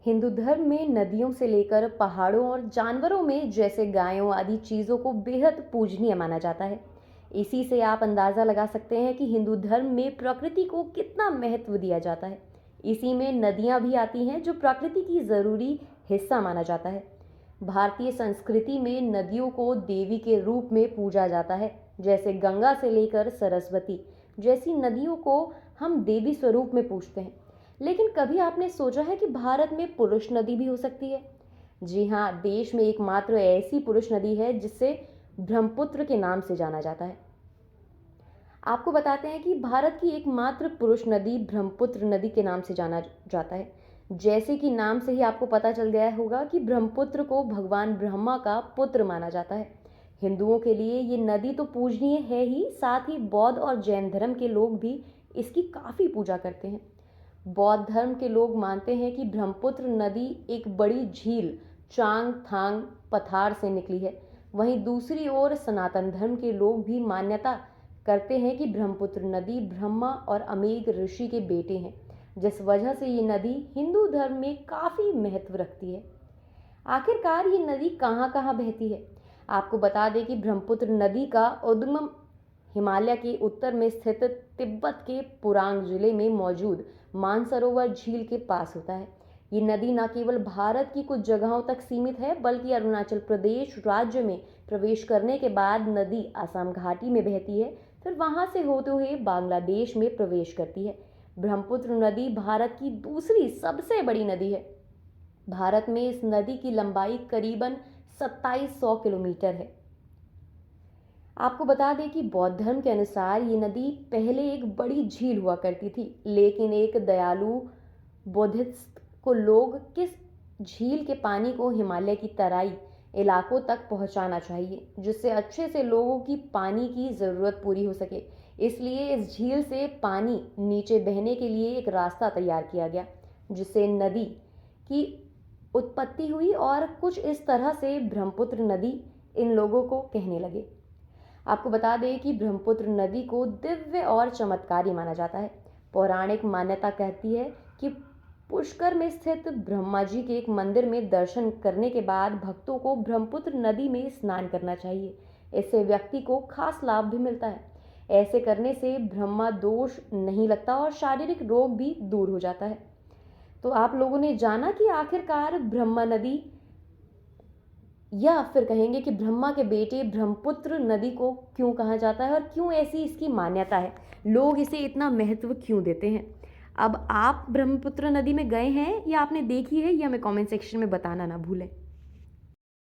हिंदू धर्म में नदियों से लेकर पहाड़ों और जानवरों में जैसे गायों आदि चीज़ों को बेहद पूजनीय माना जाता है। इसी से आप अंदाज़ा लगा सकते हैं कि हिंदू धर्म में प्रकृति को कितना महत्व दिया जाता है। इसी में नदियाँ भी आती हैं जो प्रकृति की ज़रूरी हिस्सा माना जाता है। भारतीय संस्कृति में नदियों को देवी के रूप में पूजा जाता है। जैसे गंगा से लेकर सरस्वती जैसी नदियों को हम देवी स्वरूप में पूजते हैं। लेकिन कभी आपने सोचा है कि भारत में पुरुष नदी भी हो सकती है? जी हाँ, देश में एकमात्र ऐसी पुरुष नदी है जिसे ब्रह्मपुत्र के नाम से जाना जाता है। आपको बताते हैं कि भारत की एकमात्र पुरुष नदी ब्रह्मपुत्र नदी के नाम से जाना जाता है। जैसे कि नाम से ही आपको पता चल गया होगा कि ब्रह्मपुत्र को भगवान ब्रह्मा का पुत्र माना जाता है। हिंदुओं के लिए ये नदी तो पूजनीय है ही, साथ ही बौद्ध और जैन धर्म के लोग भी इसकी काफ़ी पूजा करते हैं। बौद्ध धर्म के लोग मानते हैं कि ब्रह्मपुत्र नदी एक बड़ी झील चांग थांग पथार से निकली है। वहीं दूसरी ओर सनातन धर्म के लोग भी मान्यता करते हैं कि ब्रह्मपुत्र नदी ब्रह्मा और अमेघ ऋषि के बेटे हैं, जिस वजह से ये नदी हिंदू धर्म में काफ़ी महत्व रखती है। आखिरकार ये नदी कहाँ कहाँ बहती है? आपको बता दें कि ब्रह्मपुत्र नदी का उद्गम हिमालय के उत्तर में स्थित तिब्बत के पुरांग जिले में मौजूद मानसरोवर झील के पास होता है। ये नदी न केवल भारत की कुछ जगहों तक सीमित है, बल्कि अरुणाचल प्रदेश राज्य में प्रवेश करने के बाद नदी असम घाटी में बहती है, फिर वहां से होते हुए बांग्लादेश में प्रवेश करती है। ब्रह्मपुत्र नदी भारत की दूसरी सबसे बड़ी नदी है। भारत में इस नदी की लंबाई करीबन 2700 किलोमीटर है। आपको बता दें कि बौद्ध धर्म के अनुसार ये नदी पहले एक बड़ी झील हुआ करती थी, लेकिन एक दयालु बुद्धिस्ट को लोग किस झील के पानी को हिमालय की तराई इलाकों तक पहुंचाना चाहिए, जिससे अच्छे से लोगों की पानी की ज़रूरत पूरी हो सके। इसलिए इस झील से पानी नीचे बहने के लिए एक रास्ता तैयार किया गया, जिससे नदी की उत्पत्ति हुई और कुछ इस तरह से ब्रह्मपुत्र नदी इन लोगों को कहने लगे। आपको बता दें कि ब्रह्मपुत्र नदी को दिव्य और चमत्कारी माना जाता है। पौराणिक मान्यता कहती है कि पुष्कर में स्थित ब्रह्मा जी के एक मंदिर में दर्शन करने के बाद भक्तों को ब्रह्मपुत्र नदी में स्नान करना चाहिए। इससे व्यक्ति को खास लाभ भी मिलता है। ऐसे करने से ब्रह्मा दोष नहीं लगता और शारीरिक रोग भी दूर हो जाता है। तो आप लोगों ने जाना कि आखिरकार ब्रह्मा नदी या फिर कहेंगे कि ब्रह्मा के बेटे ब्रह्मपुत्र नदी को क्यों कहा जाता है और क्यों ऐसी इसकी मान्यता है, लोग इसे इतना महत्व क्यों देते हैं। अब आप ब्रह्मपुत्र नदी में गए हैं या आपने देखी है, ये हमें कमेंट सेक्शन में बताना ना भूलें।